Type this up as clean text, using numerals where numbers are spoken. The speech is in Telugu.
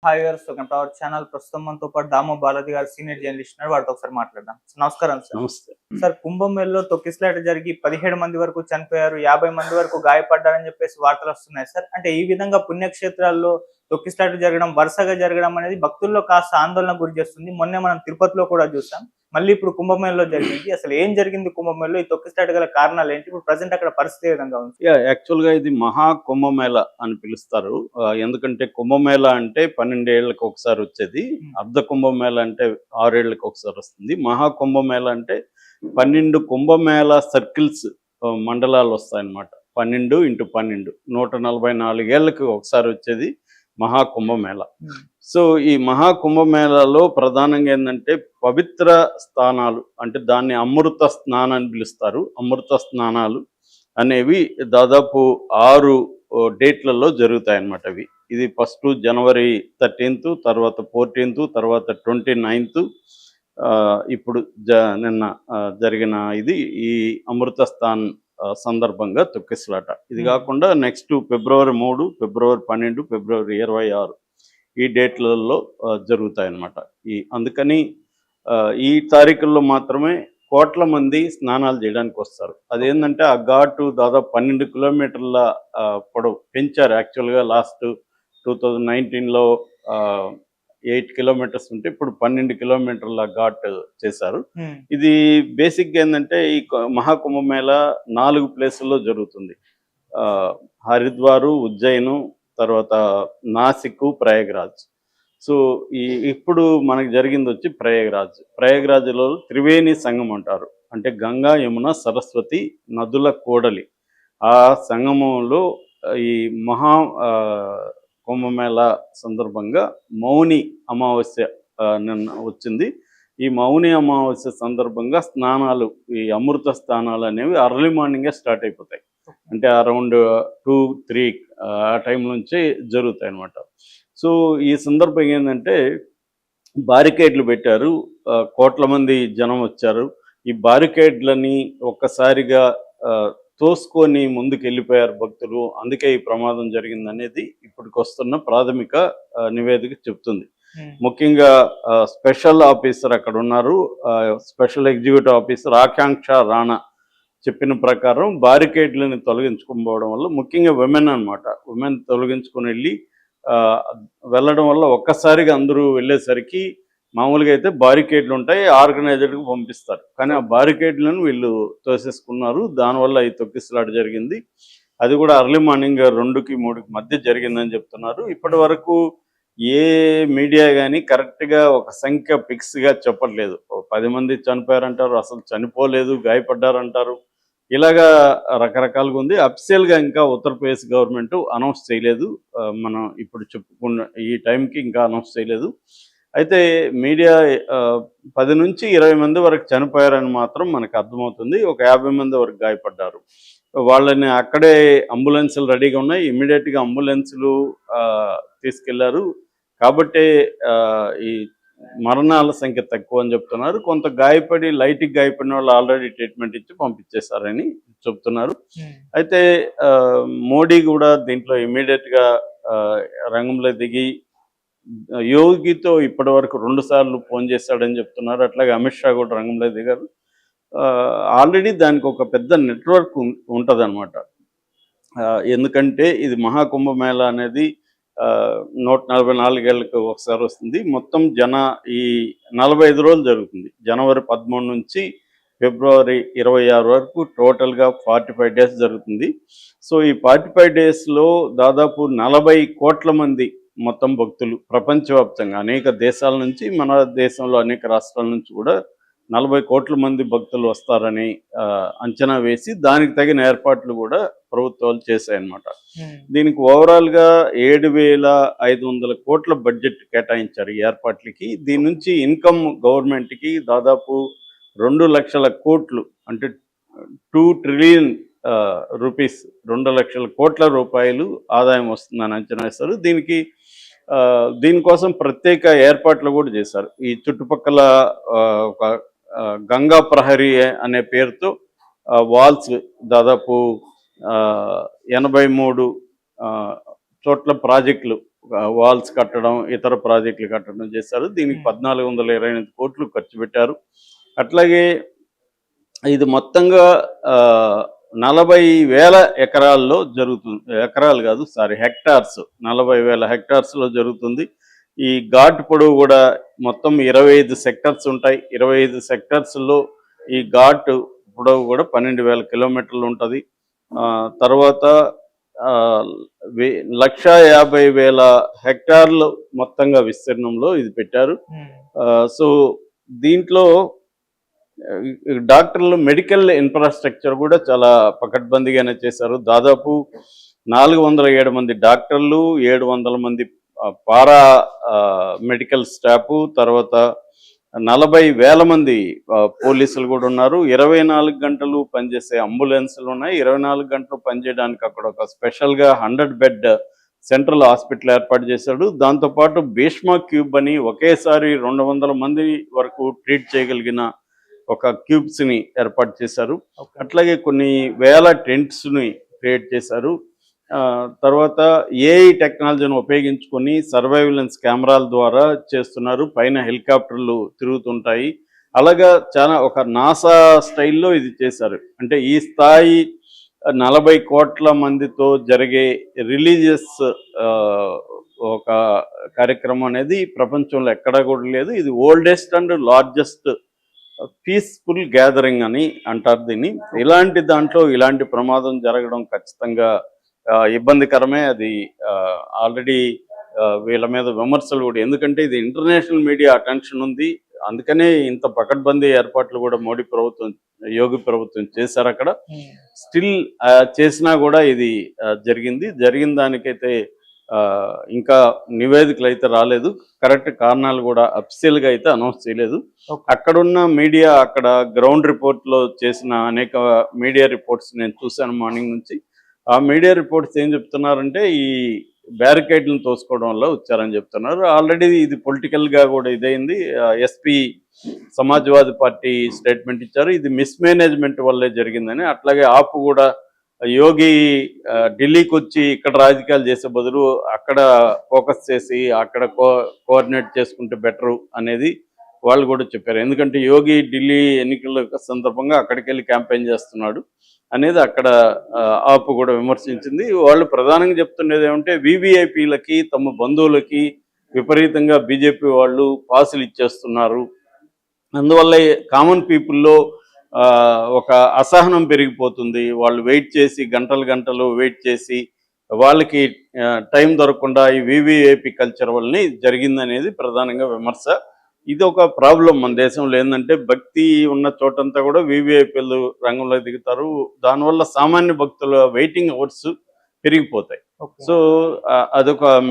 Hi viewers, welcome to our channel. ప్రస్తుతం మనతో పాటు దామో బాలాజీ గారు సీనియర్ జర్నలిస్ట్ ఉన్నారు. వారితో ఒకసారి మాట్లాడదాం. నమస్కారం సార్. నమస్తే. సార్, కుంభమేళలో తొక్కిసలాట జరిగి 17 మంది వరకు చనిపోయారు, 50 మంది వరకు గాయపడ్డారని చెప్పేసి వార్తలు వస్తున్నాయి సార్. అంటే ఈ విధంగా పుణ్యక్షేత్రాల్లో తొక్కిసలాట జరగడం, వరుసగా జరగడం అనేది భక్తుల్లో కాస్త ఆందోళన గురి చేస్తుంది. మొన్నే మనం తిరుపతిలో కూడా చూసాం. మళ్ళీ ఇప్పుడు కుంభమేళలో జరిగింది. అసలు ఏం జరిగింది కుంభమేళలో? ఈ తొక్కిసలాట గల కారణాలు ఏంటి? ఇప్పుడు ప్రజెంట్ అక్కడ పరిస్థితి ఏ విధంగా ఉంది? యాక్చువల్గా ఇది మహా కుంభమేళ అని పిలుస్తారు. ఎందుకంటే కుంభమేళ అంటే 12 ఏళ్ళకి ఒకసారి వచ్చేది. అర్ధ కుంభమేళ అంటే 6 ఏళ్ళకి ఒకసారి వస్తుంది. మహా కుంభమేళ అంటే 12 కుంభమేళ సర్కిల్స్, మండలాలు వస్తాయన్నమాట. 12 × 12 144 ఏళ్ళకి ఒకసారి వచ్చేది మహాకుంభమేళ. సో ఈ మహాకుంభమేళలో ప్రధానంగా ఏంటంటే పవిత్ర స్థానాలు, అంటే దాన్ని అమృత స్నానం అని పిలుస్తారు. అమృత స్నానాలు అనేవి దాదాపు 6 డేట్లలో జరుగుతాయి అన్నమాట. ఇది ఫస్ట్ జనవరి 13, తర్వాత 14, తర్వాత 29, ఇప్పుడు నిన్న జరిగిన ఇది ఈ అమృత స్థాన్ సందర్భంగా తొక్కిసలాట. ఇది కాకుండా నెక్స్ట్ ఫిబ్రవరి 3, ఫిబ్రవరి 12, ఫిబ్రవరి 26 ఈ డేట్లలో జరుగుతాయన్నమాట. అందుకని ఈ తారీఖుల్లో మాత్రమే కోట్ల మంది స్నానాలు చేయడానికి వస్తారు. అదేంటంటే ఆ ఘాటు దాదాపు 12 కిలోమీటర్ల పొడవు పెంచారు. యాక్చువల్గా లాస్ట్ 2019లో 8 కిలోమీటర్స్ ఉంటే ఇప్పుడు 12 కిలోమీటర్ల ఘాట్ చేశారు. ఇది బేసిక్గా ఏంటంటే ఈ మహాకుంభమేళ 4 ప్లేసుల్లో జరుగుతుంది. హరిద్వారు, ఉజ్జయిను, తర్వాత నాసిక్, ప్రయాగ్రాజ్. సో ఇప్పుడు మనకు జరిగింది వచ్చి ప్రయాగ్రాజ్లో త్రివేణి సంగమం అంటారు. అంటే గంగా, యమున, సరస్వతి నదుల కూడలి. ఆ సంగమంలో ఈ మహా కుంభమేళ సందర్భంగా మౌని అమావాస్య నిన్న వచ్చింది. ఈ మౌని అమావాస్య సందర్భంగా స్నానాలు, ఈ అమృత స్నానాలు అనేవి అర్లీ మార్నింగే స్టార్ట్ అయిపోతాయి. అంటే అరౌండ్ 2-3 ఆ టైం నుంచి జరుగుతాయి అన్నమాట. సో ఈ సందర్భం ఏంటంటే బారికేడ్లు పెట్టారు. కోట్ల మంది జనం వచ్చారు. ఈ బారికేడ్లని ఒక్కసారిగా తోసుకొని ముందుకు వెళ్ళిపోయారు భక్తులు. అందుకే ఈ ప్రమాదం జరిగిందనేది ఇప్పటికి వస్తున్న ప్రాథమిక నివేదిక చెప్తుంది. ముఖ్యంగా స్పెషల్ ఆఫీసర్ అక్కడ ఉన్నారు, స్పెషల్ ఎగ్జిక్యూటివ్ ఆఫీసర్ ఆకాంక్ష రాణా చెప్పిన ప్రకారం బారికేడ్లని తొలగించుకోవడం వల్ల, ముఖ్యంగా విమెన్ అనమాట, విమెన్ తొలగించుకొని వెళ్ళడం వల్ల ఒక్కసారిగా అందరూ వెళ్ళేసరికి మామూలుగా అయితే బారికేడ్లు ఉంటాయి, ఆర్గనైజర్కి పంపిస్తారు. కానీ ఆ బారికేడ్లను వీళ్ళు తోసేసుకున్నారు. దానివల్ల ఈ తొక్కిసలాట జరిగింది. అది కూడా అర్లీ మార్నింగ్ 2-3 మధ్య జరిగిందని చెప్తున్నారు. ఇప్పటి వరకు ఏ మీడియా కానీ కరెక్ట్గా ఒక సంఖ్య ఫిక్స్గా చెప్పట్లేదు. 10 మంది చనిపోయారంటారు, అసలు చనిపోలేదు, గాయపడ్డారంటారు. ఇలాగా రకరకాలుగా ఉంది. అఫీషియల్గా ఇంకా ఉత్తరప్రదేశ్ గవర్నమెంట్ అనౌన్స్ చేయలేదు. మనం ఇప్పుడు చెప్పుకున్న ఈ టైంకి ఇంకా అనౌన్స్ చేయలేదు. అయితే మీడియా 10 నుంచి 20 మంది వరకు చనిపోయారని మాత్రం మనకు అర్థమవుతుంది. ఒక 50 మంది వరకు గాయపడ్డారు. వాళ్ళని అక్కడే అంబులెన్సులు రెడీగా ఉన్నాయి. ఇమ్మీడియట్గా అంబులెన్సులు తీసుకెళ్లారు. కాబట్టే ఈ మరణాల సంఖ్య తక్కువ అని చెప్తున్నారు. కొంత గాయపడి లైట్గా గాయపడిన వాళ్ళు ఆల్రెడీ ట్రీట్మెంట్ ఇచ్చి పంపించేశారని చెప్తున్నారు. అయితే మోడీ కూడా దీంట్లో ఇమ్మీడియట్గా రంగంలో దిగి యోగితో ఇప్పటి వరకు 2 సార్లు ఫోన్ చేశాడని చెప్తున్నారు. అట్లాగే అమిత్ షా కూడా రంగంలో దిగారు. ఆల్రెడీ దానికి ఒక పెద్ద నెట్వర్క్ ఉంటుందన్నమాట. ఎందుకంటే ఇది మహాకుంభమేళ అనేది 144 ఏళ్ళకి ఒకసారి వస్తుంది. మొత్తం ఈ 45 రోజులు జరుగుతుంది. జనవరి 13 నుంచి ఫిబ్రవరి 26 వరకు టోటల్గా 45 డేస్ జరుగుతుంది. సో ఈ 45 డేస్లో దాదాపు 40 కోట్ల మంది మొత్తం భక్తులు ప్రపంచవ్యాప్తంగా అనేక దేశాల నుంచి, మన దేశంలో అనేక రాష్ట్రాల నుంచి కూడా 40 కోట్ల మంది భక్తులు వస్తారని అంచనా వేసి దానికి తగిన ఏర్పాట్లు కూడా ప్రభుత్వాలు చేశాయన్నమాట. దీనికి ఓవరాల్గా 7,500 కోట్ల బడ్జెట్ కేటాయించారు ఈ ఏర్పాట్లకి. దీని నుంచి ఇన్కమ్ గవర్నమెంట్కి దాదాపు 2 లక్షల కోట్లు, అంటే 2 ట్రిలియన్ రూపీస్, 2 లక్షల కోట్ల రూపాయలు ఆదాయం వస్తుందని అంచనా వేస్తారు. దీనికోసం ప్రత్యేక ఏర్పాట్లు కూడా చేశారు. ఈ చుట్టుపక్కల ఒక గంగా ప్రహరీ అనే పేరుతో వాల్స్ దాదాపు 83 చోట్ల ప్రాజెక్టులు వాల్స్ కట్టడం, ఇతర ప్రాజెక్టులు కట్టడం చేశారు. దీనికి 1428 కోట్లు ఖర్చు పెట్టారు. అట్లాగే ఇది మొత్తంగా 40,000 ఎకరాల్లో జరుగుతుంది. ఎకరాలు కాదు, సారీ, హెక్టార్స్. 40,000 హెక్టార్స్లో జరుగుతుంది. ఈ ఘాట్ పొడవు కూడా మొత్తం 25 సెక్టర్స్ ఉంటాయి. 25 సెక్టర్స్లో ఈ ఘాట్ పొడవు కూడా 12,000 కిలోమీటర్లు ఉంటుంది. తర్వాత 1,50,000 హెక్టార్లు మొత్తంగా విస్తీర్ణంలో ఇది పెట్టారు. సో దీంట్లో డాక్టర్లు, మెడికల్ ఇన్ఫ్రాస్ట్రక్చర్ కూడా చాలా పకడ్బందీగానే చేశారు. దాదాపు 407 మంది డాక్టర్లు, 700 మంది పారా మెడికల్ స్టాఫ్, తర్వాత 40,000 మంది పోలీసులు కూడా ఉన్నారు. 24 గంటలు పనిచేసే అంబులెన్సులు ఉన్నాయి. 24 గంటలు పనిచేయడానికి అక్కడ ఒక స్పెషల్గా 100 బెడ్ సెంట్రల్ హాస్పిటల్ ఏర్పాటు చేశాడు. దాంతోపాటు భీష్మా క్యూబ్ అని ఒకేసారి 200 మంది వరకు ట్రీట్ చేయగలిగిన ఒక క్యూబ్స్ని ఏర్పాటు చేశారు. అట్లాగే కొన్ని వేల టెంట్స్ని క్రియేట్ చేశారు. తర్వాత ఏఐ టెక్నాలజీని ఉపయోగించుకొని సర్వైలెన్స్ కెమెరాల ద్వారా చేస్తున్నారు. పైన హెలికాప్టర్లు తిరుగుతుంటాయి. అలాగా చాలా ఒక నాసా స్టైల్లో ఇది చేశారు. అంటే ఈ స్థాయి 40 కోట్ల మందితో జరిగే రిలీజియస్ ఒక కార్యక్రమం అనేది ప్రపంచంలో ఎక్కడా కూడా లేదు. ఇది oldest and largest peaceful gathering అని అంటారు దీన్ని. ఇలాంటి దాంట్లో ఇలాంటి ప్రమాదం జరగడం ఖచ్చితంగా ఇబ్బందికరమే. అది ఆల్రెడీ వీళ్ళ మీద విమర్శలు కూడా, ఎందుకంటే ఇది ఇంటర్నేషనల్ మీడియా అటెన్షన్ ఉంది. అందుకనే ఇంత పకడ్బందీ ఏర్పాట్లు కూడా మోడీ ప్రభుత్వం, యోగి ప్రభుత్వం చేశారు అక్కడ. స్టిల్ చేసినా కూడా ఇది జరిగిన దానికైతే ఇంకా నివేదికలు అయితే రాలేదు. కరెక్ట్ కారణాలు కూడా అఫీషియల్గా అయితే అనౌన్స్ చేయలేదు. అక్కడున్న మీడియా, అక్కడ గ్రౌండ్ రిపోర్ట్లో చేసిన అనేక మీడియా రిపోర్ట్స్ నేను చూశాను మార్నింగ్ నుంచి. ఆ మీడియా రిపోర్ట్స్ ఏం చెప్తున్నారంటే ఈ బ్యారికేడ్లను తోసుకోవడం వల్ల వచ్చారని చెప్తున్నారు. ఆల్రెడీ ఇది పొలిటికల్గా కూడా ఇదైంది. ఎస్పీ సమాజ్వాదీ పార్టీ స్టేట్మెంట్ ఇచ్చారు, ఇది మిస్మేనేజ్మెంట్ వల్లే జరిగిందని. అట్లాగే ఆపు కూడా యోగి ఢిల్లీకి వచ్చి ఇక్కడ రాజకీయాలు చేసే బదులు అక్కడ ఫోకస్ చేసి అక్కడ కోఆర్డినేట్ చేసుకుంటే బెటరు అనేది వాళ్ళు కూడా చెప్పారు. ఎందుకంటే యోగి ఢిల్లీ ఎన్నికల సందర్భంగా అక్కడికి వెళ్ళి క్యాంపెయిన్ చేస్తున్నాడు అనేది అక్కడ ఆపు కూడా విమర్శించింది. వాళ్ళు ప్రధానంగా చెప్తున్నది ఏమంటే వివిఐపీలకి, తమ బంధువులకి విపరీతంగా బీజేపీ వాళ్ళు పాసులు ఇచ్చేస్తున్నారు. అందువల్ల కామన్ పీపుల్లో ఒక అసహనం పెరిగిపోతుంది. వాళ్ళు వెయిట్ చేసి గంటలు వెయిట్ చేసి వాళ్ళకి టైం దొరకకుండా ఈ వివిఐపి కల్చర్ వల్లనే జరిగిందనేది ప్రధానంగా విమర్శ. ఇది ఒక ప్రాబ్లం మన దేశంలో. ఏంటంటే భక్తి ఉన్న చోటంతా కూడా వివిఐపీలు రంగంలో దిగుతారు. దానివల్ల సామాన్య భక్తుల వెయిటింగ్ అవర్స్ పెరిగిపోతాయి. సో అదొక